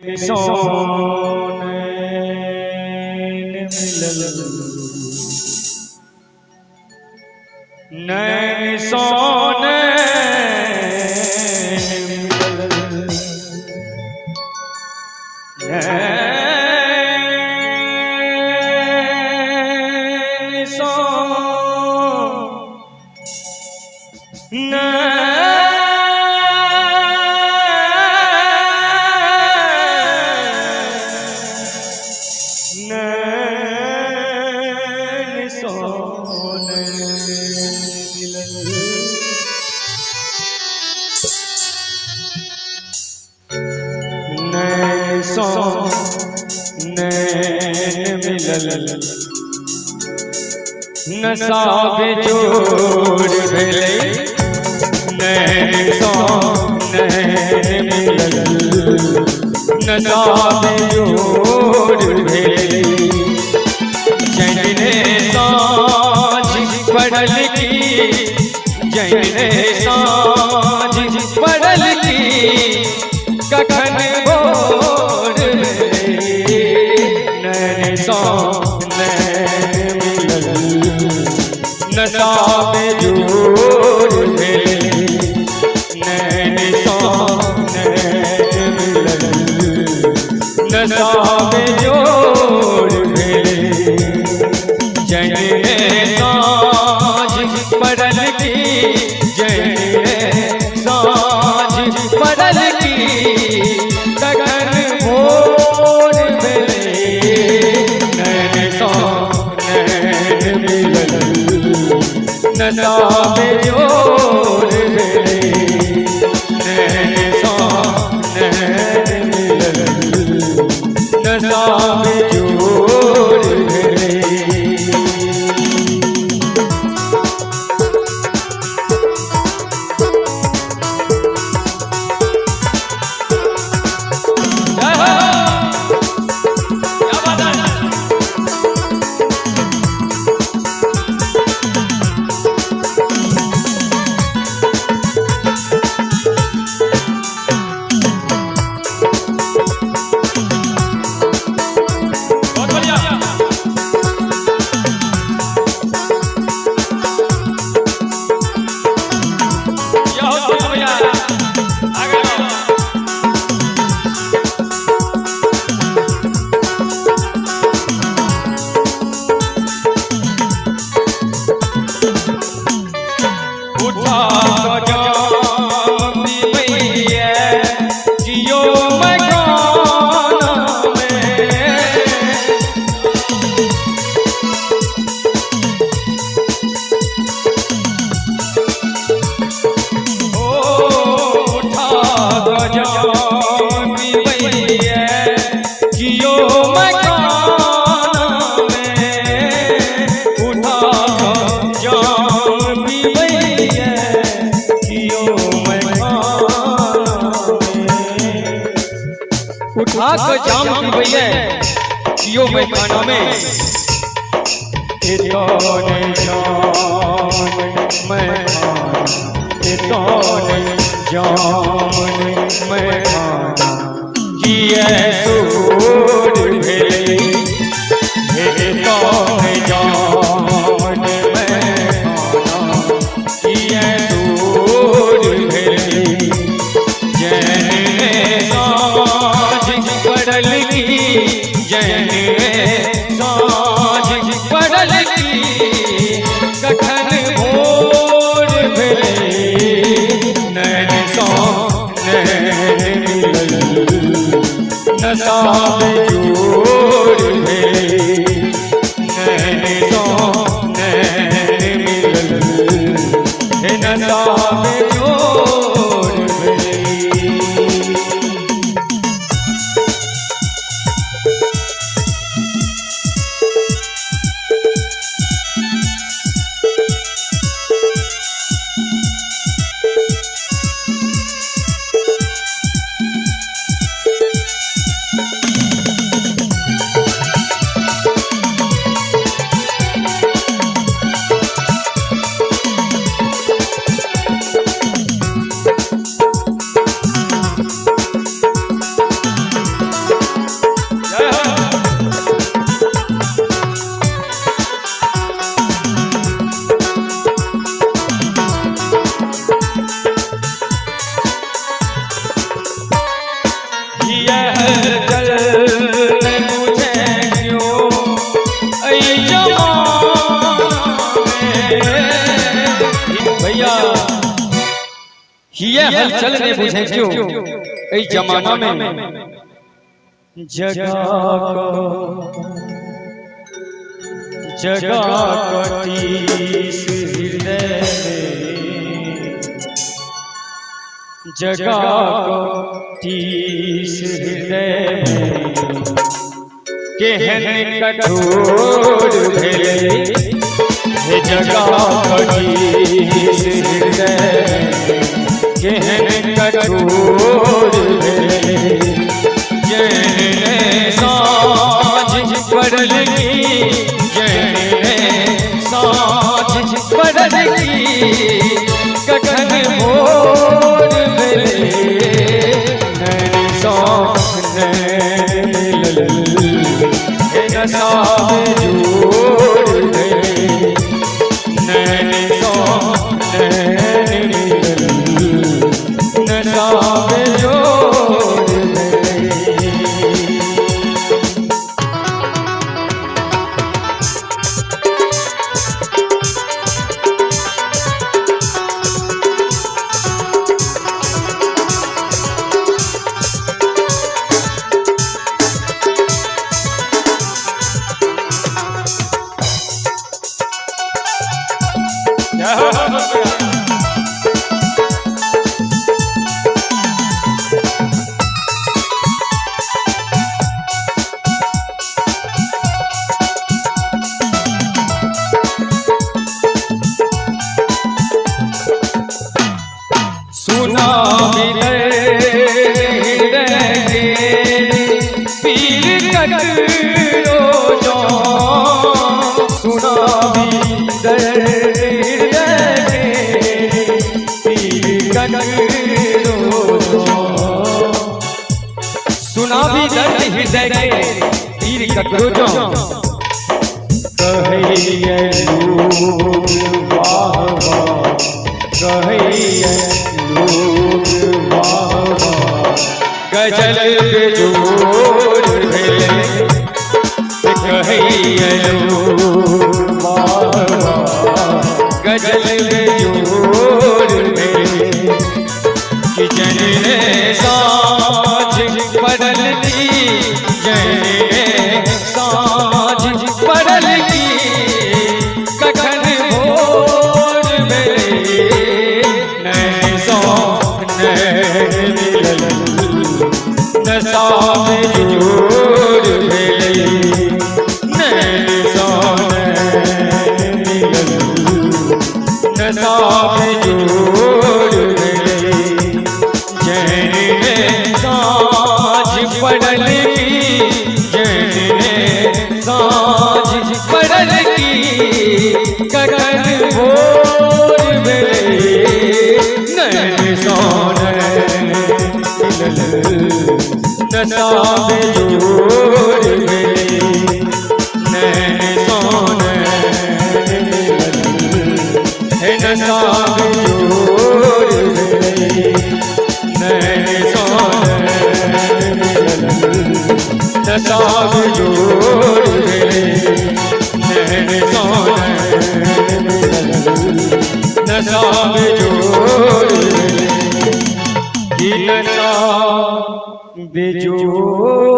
सोने मिलल नैन सोने मिलल नैन सोने नैन मिलल नशा बेजोड़ भेलै नैन मिलल नशा बेजोड़ भेलै जैने साँझ पड़ल की जैने साँझ पड़ल की कखन भोर नैन मिलल नशा बेजोड़ भेलै नैन मिलल नशा बेजोड़ भेलै जैने साँझ पड़ल की जैने साँझ पड़ल की कखन भोर भेलै नैन मिलल नशा बेजोड़ भेलै नैन मिलल नशा बेजोड़ भेलै उठा के जाम पीबैया कियो मैं खाना में तो नहीं जाम मैं खाना तो नहीं जाम मैं खाना जिए सूर भेलै तो नहीं जाम मैं खाना जिए सूर भेलै जैने पड़ल की जैने साँझ पड़ल की कखन भोर भेलै नैन मिलल नशा बेजोड़ भेलै नैन मिलल नशा बेजोड़ भेलै हलचल मुझे क्यों ऐ जमाने भैया ये हलचल ने बुझे क्यों ऐ जमाना में जगा तीस हृदय जगा तीस हृदय केहन कठोर भेले जगा तीस हृदय केहन कठोर भेले जैने साँझ पड़ल की जैने साँझ पड़ल की कखन भोर भेले नैन साँझ नैन नशा में जोड़ भेले नैन साँझ नैन नशा में जोड़ सुना पीर कटरो जो सुना पीर कटरो सुना भी दर्द हृदय के पीर कटरो जो कहिए लोग वाह वाह कहिए गजल जोर भेले कहिए गजल जोर भेले कि जने साँझ पड़ल की जने साँझ पड़ल की कखन भोर भेले नैन साँझ नैन नशा में जोड़ भेले नैन साँझ नशा में जोड़ भेले जैने साँझ पड़ल की जैने साँझ पड़ल की कखन भोर भेले नैन साँझ नशा में जोड़ भेले नैन साँझ नशा में जोड़ भेले नैन साँझ नशा में जोड़ भेले नैन साँझ नशा में जोड़ भेले नशा बेजोड़